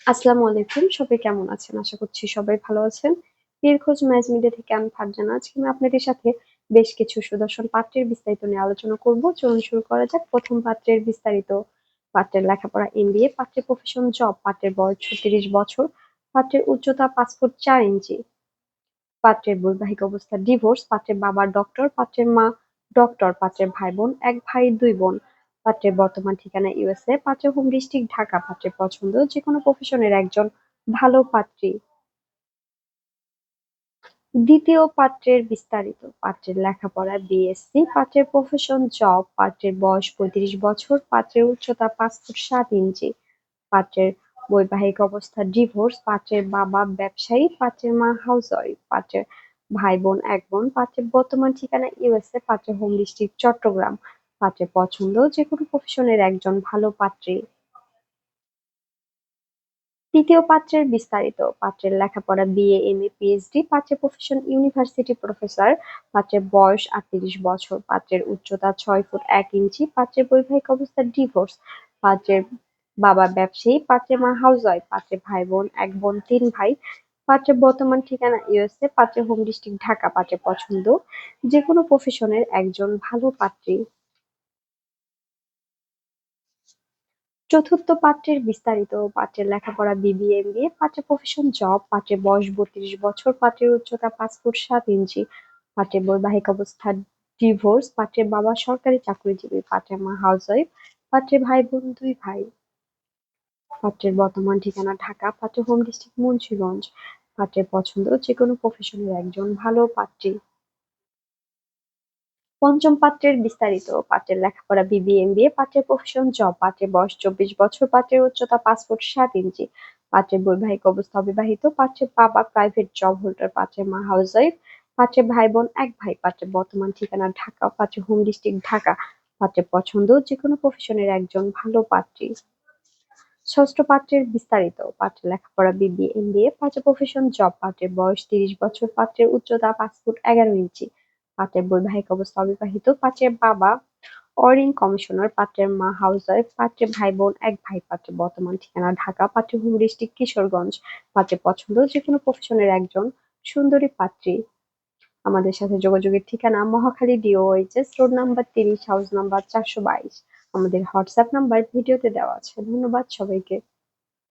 আসসালামু আলাইকুম। সবাই কেমন আছেন? আশা করছি সবাই ভালো আছেন। নির্খোঁজ ম্যাচ মিডিয়া থেকে আমি ফারজানা। আজকে আমি আপনাদের সাথে বেশ কিছু সুদর্শন পাত্রের বিস্তারিত নিয়ে আলোচনা করব। চলুন শুরু করা যাক। প্রথম পাত্রের বিস্তারিত। পাত্রের লেখাপড়া এমবিএ, পাত্রের প্রফেশন জব, পাত্রের বয়স ৩৬ বছর, পাত্রের উচ্চতা ৫ ফুট ৪ ইঞ্চি, পাত্রের বৈবাহিক অবস্থা ডিভোর্স, পাত্রের বাবা ডক্টর, পাত্রের মা ডক্টর, পাত্রের ভাই বোন ১ ভাই ২ বোন, পাত্রের বর্তমান ঠিকানা ইউএসএ, পাত্রের হোম ডিস্ট্রিক্ট ঢাকা, পাত্রের পছন্দ যেকোনো প্রফেশনের একজন ভালো পাত্রী। দ্বিতীয় পাত্রের বিস্তারিত। পাত্রের লেখাপড়া বিএসসি, পাত্রের প্রফেশন জব, পাত্রের বয়স ৩৫ বছর, পাত্রের উচ্চতা ৫ ফুট ৭ ইঞ্চি, পাত্রের বৈবাহিক অবস্থা ডিভোর্স, পাত্রের বাবা ব্যবসায়ী, পাত্রের মা হাউসওয়াইফ, পাত্রের ভাই বোন ১ বোন, পাত্রের বর্তমান ঠিকানা ইউএসএ, পাত্রের হোম ডিস্ট্রিক্ট চট্টগ্রাম, পাত্রের পছন্দ যেকোনো প্রফেশনের একজন ভালো পাত্রী। তৃতীয় পাত্রের বিস্তারিত। পাত্রের লেখাপড়া বিএ, এমএ, পিএইচডি, পাত্রের প্রফেশন ইউনিভার্সিটি প্রফেসর, পাত্রের বয়স ৩৮ বছর, পাত্রের উচ্চতা ৬ ফুট ১ ইঞ্চি, পাত্রের বৈবাহিক অবস্থা ডিভোর্স, পাত্রের বাবা ব্যবসায়ী, পাত্রের মা হাউসওয়াইফ, পাত্রের ভাই বোন ১ বোন ৩ ভাই, পাত্রের বর্তমান ঠিকানা ইউএসএ, পাত্রের হোম ডিস্ট্রিক্ট ঢাকা, পাত্রের পছন্দ যেকোনো প্রফেশনের একজন ভালো পাত্রী। চতুর্থ পাত্রের বিস্তারিত। পাত্রের লেখাপড়া বিবিএ, এমবিএ, পাত্রের প্রফেশন জব, পাত্রের বয়স ৩২ বছর, পাত্রের উচ্চতা ৫ ফুট ৭ ইঞ্চি, পাত্রের বৈবাহিক অবস্থা ডিভোর্স, পাত্রের বাবা সরকারি চাকরিজীবী, পাত্রের মা হাউসওয়াইফ, পাত্রের ভাই বোন ২ ভাই, পাত্রের বর্তমান ঠিকানা ঢাকা, পাত্রের হোম ডিস্ট্রিক্ট মুন্সিগঞ্জ, পাত্রের পছন্দ যেকোনো প্রফেশনের একজন ভালো পাত্রী। পঞ্চম পাত্রের বিস্তারিত। পাত্রের লেখাপড়া বিবিএ, এমবিএ, পাত্রের প্রফেশন জব, পাত্রের বয়স ২৪ বছর, পাত্রের উচ্চতা ৫ ফুট ৭ ইঞ্চি, পাত্রের বৈবাহিক অবস্থা অবিবাহিত, পাত্রের বাবা প্রাইভেট জব হোল্ডার, পাত্রের মা হাউসওয়াইফ, পাত্রের ভাই বোন ১ ভাই, পাত্রের বর্তমান ঠিকানা ঢাকা, পাত্রের হোম ডিস্ট্রিক্ট ঢাকা, পাত্রের পছন্দ যেকোনো প্রফেশনের একজন ভালো পাত্রী। ষষ্ঠ পাত্রের বিস্তারিত। পাত্রের লেখাপড়া বিবিএ, এমবিএ, পাত্রের প্রফেশন জব, পাত্রের বয়স ৩০ বছর, পাত্রের উচ্চতা ৫ ফুট ১১ ইঞ্চি, পাত্রের বৈবাহিক অবস্থা অবিবাহিত, পাত্রের বাবা অরিন কমিশনার, পাত্রের মা হাউসওয়াইফ, পাত্রের ভাই বোন ১ ভাই, পাত্রের বর্তমান ঠিকানা ঢাকা, পাত্রের হোম ডিস্ট্রিক্ট কিশোরগঞ্জ, পাত্রের পছন্দ যেকোনো প্রফেশনের একজন সুন্দরী পাত্রী। আমাদের সাথে যোগাযোগের ঠিকানা Mohakhali DOHS road number ৩০, house number ৪২২। আমাদের হোয়াটসঅ্যাপ নাম্বার ভিডিওতে দেওয়া আছে। ধন্যবাদ সবাইকে।